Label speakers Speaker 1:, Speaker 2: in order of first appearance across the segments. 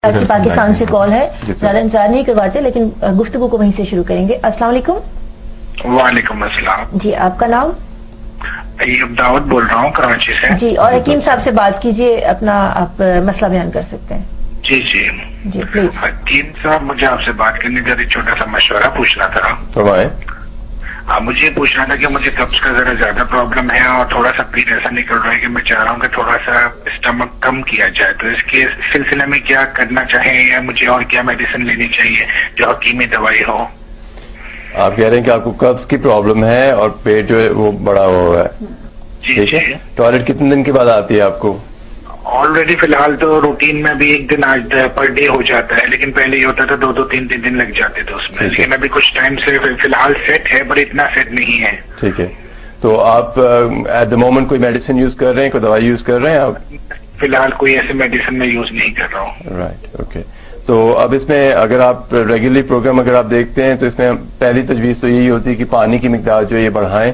Speaker 1: کراچی پاکستان سے کال ہے، زیادہ انتظار نہیں کرواتے لیکن گفتگو کو وہیں سے شروع کریں گے۔ السلام علیکم۔
Speaker 2: وعلیکم السلام
Speaker 1: جی، آپ کا نام؟
Speaker 2: ایوب داؤد بول رہا ہوں کراچی سے۔
Speaker 1: جی، اور حکیم صاحب سے بات کیجئے، اپنا آپ مسئلہ بیان کر سکتے ہیں۔
Speaker 2: جی جی
Speaker 1: جی پلیز۔
Speaker 2: حکیم صاحب، مجھے آپ سے بات کرنے کا ایک چھوٹا سا مشورہ پوچھنا تھا۔ مجھے پوچھنا تھا کہ مجھے قبض کا ذرا زیادہ پرابلم ہے اور تھوڑا سا پیٹ ایسا نکل رہا ہے کہ میں چاہ رہا ہوں کہ تھوڑا سا اسٹمک کم کیا جائے، تو اس کے سلسلے میں کیا کرنا چاہیں یا مجھے اور کیا میڈیسن لینی چاہیے جو حکیمی دوائی ہو؟
Speaker 3: آپ کہہ رہے ہیں کہ آپ کو قبض کی پرابلم ہے اور پیٹ جو ہے وہ بڑا ہوا ہے، ٹھیک ہے؟ ٹوائلٹ کتنے دن کے بعد آتی ہے آپ کو؟
Speaker 2: آلریڈی فی الحال تو روٹین میں بھی ایک دن آج پر ڈے ہو جاتا ہے، لیکن پہلے یہ ہوتا تھا دو تین دن لگ جاتے تھے اس میں، لیکن ابھی کچھ ٹائم سے فی الحال سیٹ ہے، پر اتنا سیٹ نہیں ہے۔
Speaker 3: ٹھیک ہے، تو آپ ایٹ دا مومنٹ کوئی میڈیسن یوز کر رہے ہیں، کوئی دوائی یوز کر رہے ہیں آپ؟
Speaker 2: فی الحال کوئی ایسے میڈیسن میں یوز نہیں کر رہا ہوں۔
Speaker 3: Right, okay. تو اب اس میں اگر آپ ریگولرلی پروگرام اگر آپ دیکھتے ہیں تو اس میں پہلی تجویز تو یہی ہوتی ہے کہ پانی کی مقدار جو ہے یہ بڑھائیں۔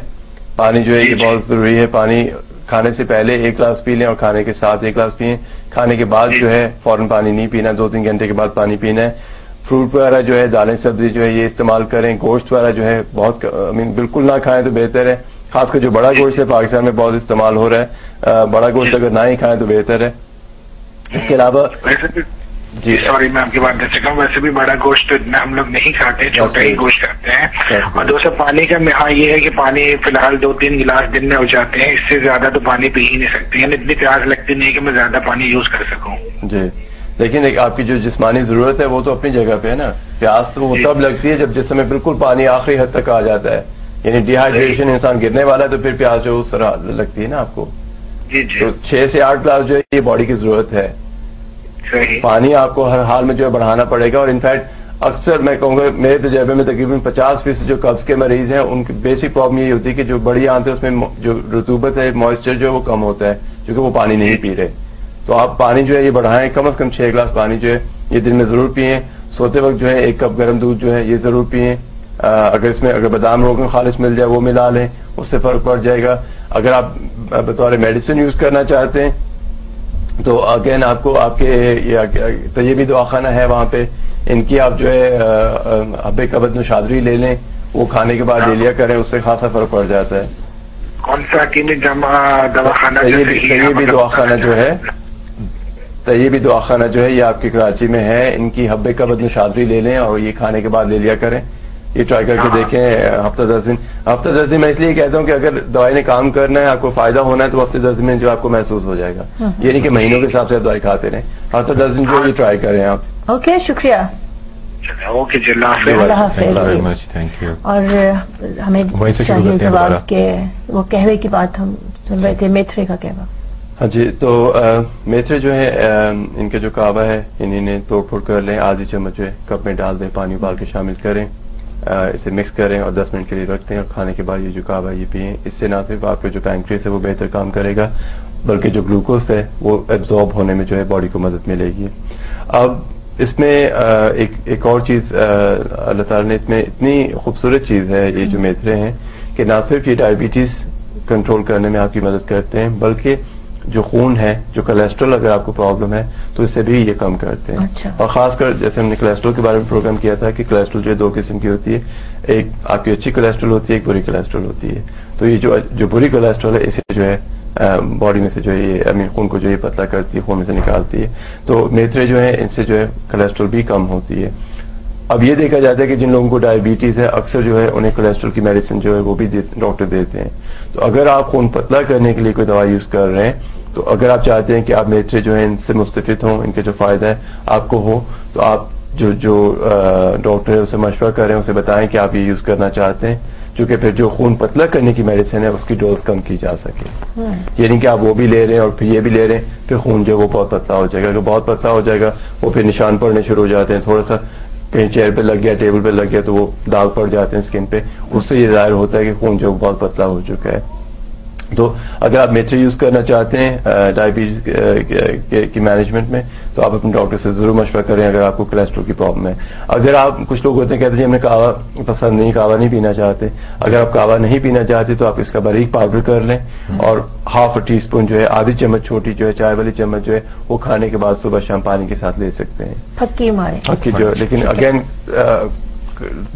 Speaker 3: پانی جو ہے یہ بہت ضروری ہے۔ پانی کھانے سے پہلے 1 گلاس پی لیں اور کھانے کے ساتھ 1 گلاس پئیں۔ کھانے کے بعد جو ہے فوراً پانی نہیں پینا، 2-3 گھنٹے کے بعد پانی پینا ہے۔ فروٹ وغیرہ جو ہے، دالیں سبزی جو ہے یہ استعمال کریں۔ گوشت وغیرہ جو ہے بہت بالکل نہ کھائیں تو بہتر ہے، خاص کر جو بڑا گوشت ہے پاکستان میں بہت استعمال ہو رہا ہے، بڑا گوشت اگر نہ ہی کھائیں تو بہتر ہے۔ اس کے علاوہ
Speaker 2: جی سوری میں آپ کی بات کر سکتا ہوں، ویسے بھی بڑا گوشت ہم لوگ نہیں کھاتے، چھوٹا ہی گوشت کھاتے ہیں۔ اور دوسرا پانی کا ہاں یہ ہے کہ پانی فی الحال 2-3 گلاس دن میں ہو جاتے ہیں، اس سے زیادہ تو پانی پی ہی نہیں سکتے، یعنی اتنی پیاس لگتی نہیں کہ میں زیادہ پانی یوز کر سکوں۔
Speaker 3: جی، لیکن آپ کی جو جسمانی ضرورت ہے وہ تو اپنی جگہ پہ ہے نا۔ پیاس تو وہ تب لگتی ہے جب جسم میں بالکل پانی آخری حد تک آ جاتا ہے، یعنی ڈی ہائیڈریشن، انسان گرنے والا ہے تو پھر پیاس جو اس طرح لگتی ہے نا آپ کو۔ تو 6 سے 8 گلاس جو ہے یہ باڈی کی ضرورت ہے۔ پانی آپ کو ہر حال میں جو ہے بڑھانا پڑے گا، اور انفیکٹ اکثر میں کہوں گا میرے تجربے میں تقریباً 50% جو قبض کے مریض ہیں ان کی بیسک پرابلم یہی ہوتی ہے کہ جو بڑی آنت ہے اس میں جو رطوبت ہے، موئسچر جو ہے وہ کم ہوتا ہے کیونکہ وہ پانی نہیں پی رہے۔ تو آپ پانی جو ہے یہ بڑھائیں، کم از کم 6 گلاس پانی جو ہے یہ دن میں ضرور پئیں۔ سوتے وقت جو ہے 1 کپ گرم دودھ جو ہے یہ ضرور پئیں۔ اگر اس میں بادام روغن خالص مل جائے وہ ملا لیں، اس سے فرق پڑ جائے گا۔ اگر آپ بطور میڈیسن یوز کرنا چاہتے ہیں تو اگین آپ کو آپ کے طیبی دواخانہ ہے وہاں پہ، ان کی آپ جو ہے حب کبد نوشادری لے لیں، وہ کھانے کے بعد لے لیا کریں، اس سے خاصا فرق پڑ جاتا ہے۔
Speaker 2: کون سا حکیمی دواخانہ؟
Speaker 3: طیبی دواخانہ جو ہے، طیبی دواخانہ جو ہے یہ آپ کی کراچی میں ہے، ان کی حب کبد نوشادری لے لیں اور یہ کھانے کے بعد لے لیا کریں۔ یہ ٹرائی کر کے دیکھیں ہفتہ 10 دن میں اس لیے کہتا ہوں کہ اگر دوائی نے کام کرنا ہے، آپ کو فائدہ ہونا ہے تو ہفتے 10 دن میں جو آپ کو محسوس ہو جائے گا، یہ نہیں کہ مہینوں کے حساب سے آپ دوائی کھاتے رہیں۔ ہفتہ 10 دن جو یہ ٹرائی کریں آپ۔
Speaker 1: اوکے، شکریہ۔
Speaker 2: اوکے جی،
Speaker 1: اللہ حافظ۔ اور ہمیں چاہیے جواب کہ وہ قہوے کی بات ہم سن رہے تھے، میتھرے کا قہوہ۔
Speaker 3: ہاں جی، تو میتھرے جو ہے ان کا جو کعبہ ہے انہیں توڑ پھوڑ کر لیں، آدھی چمچ جو ہے کپ میں ڈال دیں، پانی ابال کے شامل کریں، اسے مکس کریں اور 10 منٹ کے لیے رکھتے ہیں، اور کھانے کے بعد یہ جو کعبہ یہ پئیں۔ اس سے نہ صرف آپ کا جو پینکریاس ہے وہ بہتر کام کرے گا بلکہ جو گلوکوز ہے وہ ایبزارب ہونے میں جو ہے باڈی کو مدد ملے گی۔ اب اس میں ایک اور چیز اللہ تعالیٰ نے اتنی خوبصورت چیز ہے یہ جو میتھرے ہیں کہ نہ صرف یہ ڈائبٹیز کنٹرول کرنے میں آپ کی مدد کرتے ہیں بلکہ جو خون ہے، جو کولیسٹرول اگر آپ کو پرابلم ہے تو اس سے بھی یہ کم کرتے ہیں۔ اور خاص کر جیسے ہم نے کولیسٹرول کے بارے میں پروگرام کیا تھا کہ کولیسٹرول جو ہے 2 قسم کی ہوتی ہے، ایک آپ کی اچھی کولیسٹرول ہوتی ہے، ایک بری کولیسٹرول ہوتی ہے۔ تو یہ جو بری کولیسٹرول ہے اسے جو ہے باڈی میں سے جو ہے یہ خون کو جو ہے پتلا کرتی ہے، خون میں سے نکالتی ہے۔ تو میتھرے جو ہے ان سے جو ہے کولیسٹرول بھی کم ہوتی ہے۔ اب یہ دیکھا جاتا ہے کہ جن لوگوں کو ڈائبٹیز ہے اکثر جو ہے انہیں کولیسٹرول کی میڈیسن جو ہے وہ بھی ڈاکٹر دیتے ہیں۔ تو اگر آپ خون پتلا کرنے کے لیے کوئی دوائی یوز کر رہے ہیں تو اگر آپ چاہتے ہیں کہ آپ میتھرے جو ہیں ان سے مستفید ہوں، ان کے جو فائدہ ہے آپ کو ہو، تو آپ جو ڈاکٹر ہے اسے مشورہ کریں، اسے بتائیں کہ آپ یہ یوز کرنا چاہتے ہیں، چونکہ پھر جو خون پتلا کرنے کی میڈیسن ہے اس کی ڈوز کم کی جا سکے۔ یعنی کہ آپ وہ بھی لے رہے ہیں اور پھر یہ بھی لے رہے ہیں، پھر خون جو ہے وہ بہت پتلا ہو جائے گا۔ اگر بہت پتلا ہو جائے گا وہ پھر نشان پڑنے شروع ہو جاتے ہیں، تھوڑا سا کہیں چیئر پہ لگ گیا، ٹیبل پہ لگ گیا تو وہ داغ پڑ جاتے ہیں اسکن پہ، اس سے یہ ظاہر ہوتا ہے کہ خون جو بہت پتلا ہو چکا ہے۔ تو اگر آپ میتھری یوز کرنا چاہتے ہیں ڈائبٹیز کی مینجمنٹ میں تو آپ اپنے ڈاکٹر سے ضرور مشورہ کریں اگر آپ کو کولیسٹرول کی پرابلم ہے. اگر آپ کچھ لوگ ہوتے ہیں کہتے ہیں ہمیں قہوہ پسند نہیں, قہوہ نہیں پینا چاہتے, اگر آپ قہوہ نہیں پینا چاہتے تو آپ اس کا باریک پاؤڈر کر لیں اور ½ ٹی اسپون جو ہے, آدھی چمچ چھوٹی جو ہے چائے والی چمچ جو ہے وہ کھانے کے بعد صبح شام پانی کے ساتھ لے سکتے ہیں.
Speaker 1: پھکی مارے
Speaker 3: پھکی جو ہے, لیکن اگین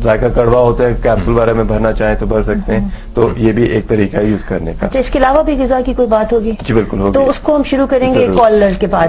Speaker 3: ذائقہ کڑوا ہوتا ہے, کیپسول وغیرہ میں بھرنا چاہیں تو بھر سکتے ہیں, تو یہ بھی ایک طریقہ ہے یوز کرنے کا.
Speaker 1: اچھا, اس کے علاوہ بھی غذا کی کوئی بات ہوگی؟
Speaker 3: جی بالکل ہوگی,
Speaker 1: تو اس کو ہم شروع کریں گے کالر کے بعد.